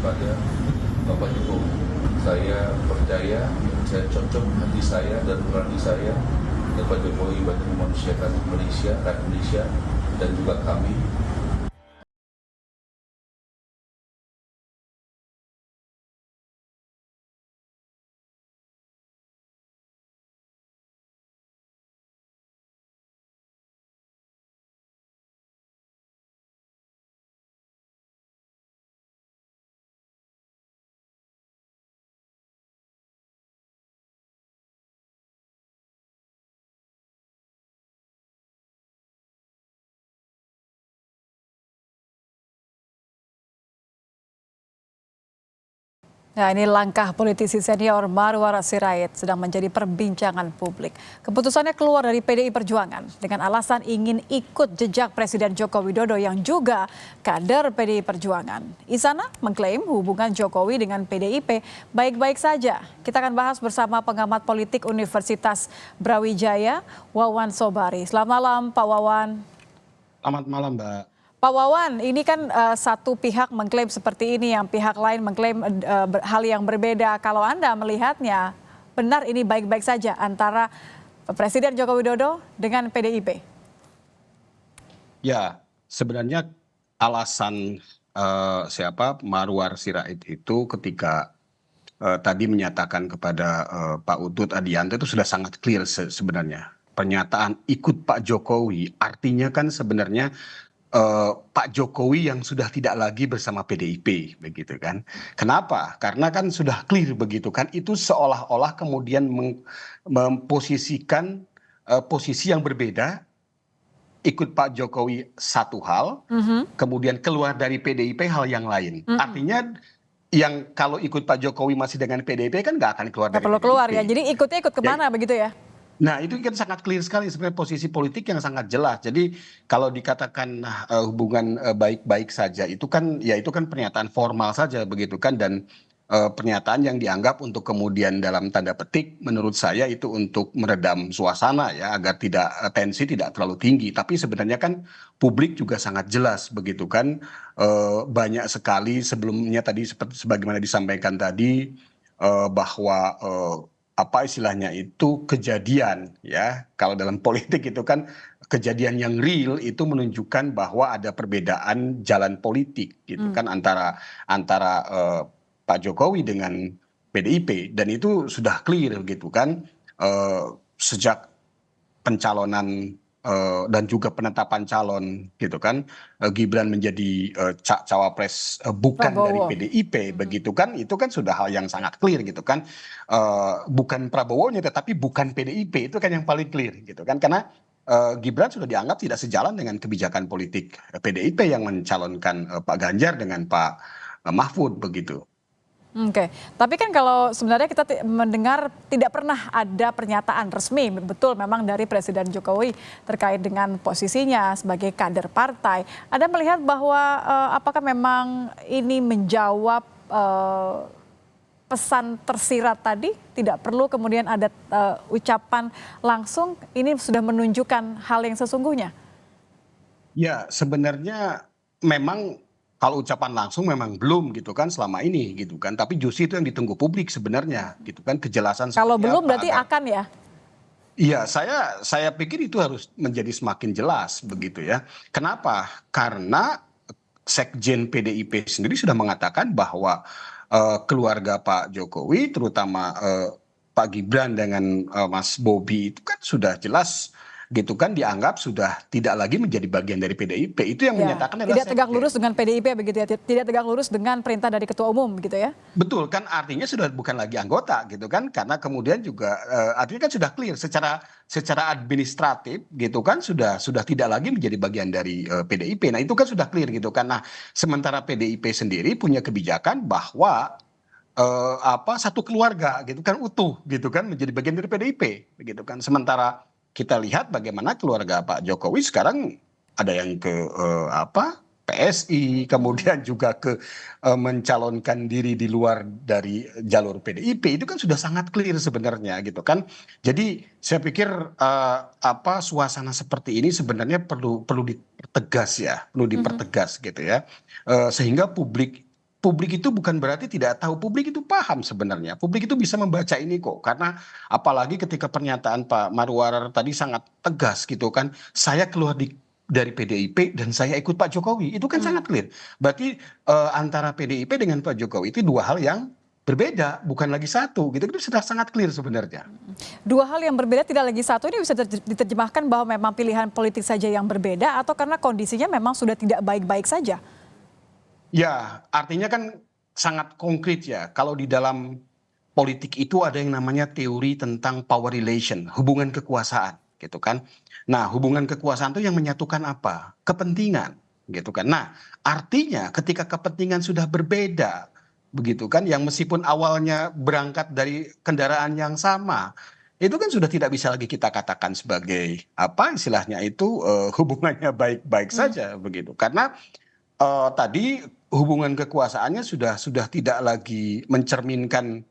kepada Bapak Jokowi. Saya percaya, saya cocok hati saya dan nurani saya dengan Pak Jokowi bagi memanusiakan Indonesia, rakyat Indonesia, dan juga kami. Nah, ini langkah politisi senior Marwar Sirait sedang menjadi perbincangan publik. Keputusannya keluar dari PDI Perjuangan dengan alasan ingin ikut jejak Presiden Joko Widodo yang juga kader PDI Perjuangan. Isana mengklaim hubungan Jokowi dengan PDIP baik-baik saja. Kita akan bahas bersama pengamat politik Universitas Brawijaya, Wawan Sobari. Selamat malam, Pak Wawan. Selamat malam, Mbak. Pak Wawan, ini kan satu pihak mengklaim seperti ini, yang pihak lain mengklaim hal yang berbeda. Kalau Anda melihatnya, benar ini baik-baik saja antara Presiden Joko Widodo dengan PDIP? Ya, sebenarnya alasan Marwar Sirait itu ketika tadi menyatakan kepada Pak Utut Adianto itu sudah sangat clear sebenarnya. Pernyataan ikut Pak Jokowi artinya kan sebenarnya Pak Jokowi yang sudah tidak lagi bersama PDIP, begitu kan? Kenapa? Karena kan sudah clear begitu kan? Itu seolah-olah kemudian memposisikan posisi yang berbeda, ikut Pak Jokowi satu hal, kemudian keluar dari PDIP hal yang lain. Artinya yang kalau ikut Pak Jokowi masih dengan PDIP kan nggak akan keluar Nggak dari perlu PDIP. keluar ya, jadi ikutnya ikut kemana begitu ya? Nah, itu kan sangat clear sekali sebenarnya posisi politik yang sangat jelas. Jadi kalau dikatakan hubungan baik-baik saja itu kan ya itu kan pernyataan formal saja begitu kan, dan pernyataan yang dianggap untuk kemudian dalam tanda petik menurut saya itu untuk meredam suasana ya agar tidak tensi tidak terlalu tinggi. Tapi sebenarnya kan publik juga sangat jelas begitu kan, banyak sekali sebelumnya tadi seperti sebagaimana disampaikan tadi bahwa apa istilahnya itu kejadian ya, kalau dalam politik itu kan kejadian yang real itu menunjukkan bahwa ada perbedaan jalan politik gitu kan antara Pak Jokowi dengan PDIP, dan itu sudah clear gitu kan sejak pencalonan dan juga penetapan calon gitu kan, Gibran menjadi cawapres bukan dari Prabowo. PDIP begitu kan, itu kan sudah hal yang sangat clear gitu kan, bukan Prabowo-nya tetapi bukan PDIP, itu kan yang paling clear gitu kan, karena Gibran sudah dianggap tidak sejalan dengan kebijakan politik PDIP yang mencalonkan Pak Ganjar dengan Pak Mahfud begitu. Oke, tapi kan kalau sebenarnya kita mendengar tidak pernah ada pernyataan resmi, betul memang dari Presiden Jokowi terkait dengan posisinya sebagai kader partai. Anda melihat bahwa apakah memang ini menjawab pesan tersirat tadi, tidak perlu kemudian ada ucapan langsung, ini sudah menunjukkan hal yang sesungguhnya? Ya, sebenarnya memang kalau ucapan langsung memang belum gitu kan selama ini gitu kan, tapi justru itu yang ditunggu publik sebenarnya gitu kan, kejelasan Kalau seperti belum apa berarti agar akan ya? iya, saya pikir itu harus menjadi semakin jelas begitu ya. Kenapa? Karena Sekjen PDIP sendiri sudah mengatakan bahwa keluarga Pak Jokowi terutama Pak Gibran dengan Mas Bobi itu kan sudah jelas gitu kan, dianggap sudah tidak lagi menjadi bagian dari PDIP. Itu yang Ya, menyatakan adalah tidak tegak Sekjen. lurus dengan PDIP begitu ya, tidak tegak lurus dengan perintah dari Ketua Umum gitu ya? Betul kan, artinya sudah bukan lagi anggota gitu kan, karena kemudian juga artinya kan sudah clear secara administratif gitu kan, sudah tidak lagi menjadi bagian dari PDIP. Nah, itu kan sudah clear gitu kan. Nah, sementara PDIP sendiri punya kebijakan bahwa satu keluarga gitu kan utuh gitu kan menjadi bagian dari PDIP begitu kan. Sementara kita lihat bagaimana keluarga Pak Jokowi sekarang ada yang ke PSI, kemudian juga ke mencalonkan diri di luar dari jalur PDIP, itu kan sudah sangat clear sebenarnya gitu kan. Jadi saya pikir suasana seperti ini sebenarnya perlu dipertegas ya, perlu dipertegas gitu ya, sehingga publik publik itu bukan berarti tidak tahu, publik itu paham sebenarnya. Publik itu bisa membaca ini kok. Karena apalagi ketika pernyataan Pak Marwarar tadi sangat tegas gitu kan, saya keluar dari PDIP dan saya ikut Pak Jokowi. Itu kan sangat clear. Berarti antara PDIP dengan Pak Jokowi itu dua hal yang berbeda, bukan lagi satu gitu. Itu sudah sangat clear sebenarnya. Dua hal yang berbeda tidak lagi satu, ini bisa diterjemahkan bahwa memang pilihan politik saja yang berbeda atau karena kondisinya memang sudah tidak baik-baik saja? Ya, artinya kan sangat konkret ya. Kalau di dalam politik itu ada yang namanya teori tentang power relation, hubungan kekuasaan, gitu kan. Nah, hubungan kekuasaan itu yang menyatukan apa? Kepentingan, gitu kan. Nah, artinya ketika kepentingan sudah berbeda, begitu kan, yang meskipun awalnya berangkat dari kendaraan yang sama, itu kan sudah tidak bisa lagi kita katakan sebagai apa istilahnya itu hubungannya baik-baik saja, begitu. Karena tadi hubungan kekuasaannya sudah tidak lagi mencerminkan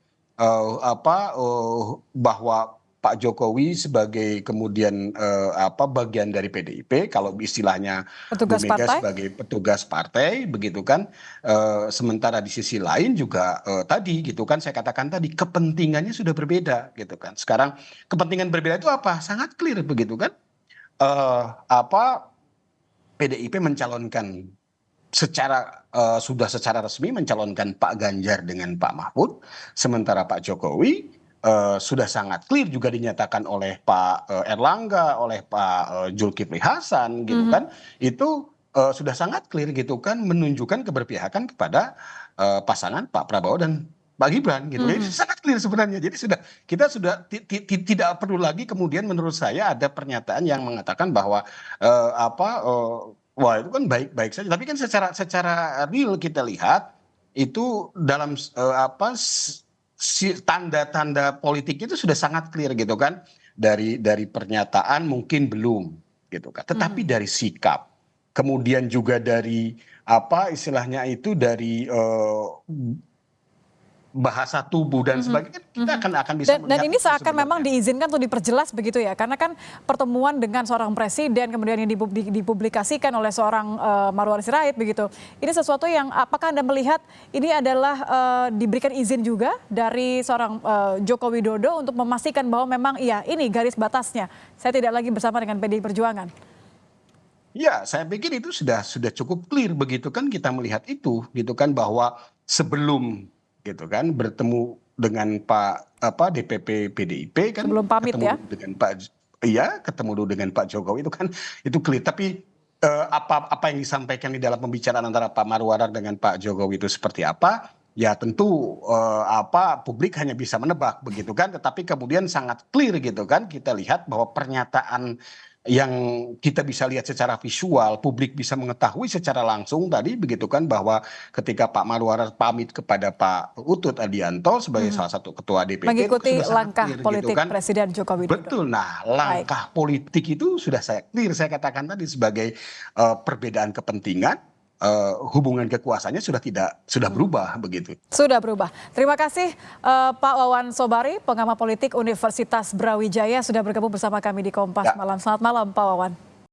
bahwa Pak Jokowi sebagai kemudian bagian dari PDIP, kalau istilahnya Bu Petugas Mega partai? sebagai petugas partai, begitu kan. Sementara di sisi lain juga tadi gitu kan, saya katakan tadi kepentingannya sudah berbeda gitu kan. Sekarang kepentingan berbeda itu apa? Sangat clear begitu kan. Eh, apa PDIP mencalonkan sudah secara resmi mencalonkan Pak Ganjar dengan Pak Mahfud, sementara Pak Jokowi sudah sangat clear juga dinyatakan oleh Pak Erlangga, oleh Pak Zulkifli Hasan, gitu kan, itu sudah sangat clear gitu kan, menunjukkan keberpihakan kepada pasangan Pak Prabowo dan Pak Gibran gitu. Jadi sangat clear sebenarnya. Jadi kita sudah tidak perlu lagi kemudian menurut saya ada pernyataan yang mengatakan bahwa wah itu kan baik-baik saja. Tapi kan secara real kita lihat itu dalam tanda-tanda politik itu sudah sangat clear gitu kan. Dari pernyataan mungkin belum gitu kan. Tetapi dari sikap, kemudian juga dari apa istilahnya itu dari bahasa tubuh dan sebagainya, kita akan bisa Dan melihat ini itu seakan memang sebenarnya. diizinkan untuk diperjelas begitu ya, karena kan pertemuan dengan seorang presiden kemudian ini dipublikasikan oleh seorang Marwar Sirait begitu. Ini sesuatu yang apakah Anda melihat ini adalah diberikan izin juga dari seorang Joko Widodo untuk memastikan bahwa memang iya ini garis batasnya, saya tidak lagi bersama dengan PDI Perjuangan. Ya, saya pikir itu sudah cukup clear begitu kan, kita melihat itu gitu kan, bahwa sebelum gitu kan bertemu dengan DPP PDIP kan, Sebelum pamit ketemu ya. dulu dengan ketemu dulu dengan Pak Jokowi itu kan itu clear. Tapi apa yang disampaikan di dalam pembicaraan antara Pak Marwarar dengan Pak Jokowi itu seperti apa? Ya tentu publik hanya bisa menebak begitu kan, tetapi kemudian sangat clear gitu kan, kita lihat bahwa pernyataan yang kita bisa lihat secara visual, publik bisa mengetahui secara langsung tadi begitu kan, bahwa ketika Pak Marwarar pamit kepada Pak Utut Adianto sebagai salah satu ketua DPP Mengikuti itu sudah sangat langkah clear politik gitu kan. Presiden Joko Widodo. Betul. Nah, langkah politik itu sudah saya clear, saya katakan tadi sebagai perbedaan kepentingan, hubungan kekuasaannya sudah berubah begitu. Sudah berubah. Terima kasih Pak Wawan Sobari, pengamat politik Universitas Brawijaya sudah bergabung bersama kami di Kompas Ya. Malam. Selamat malam Pak Wawan.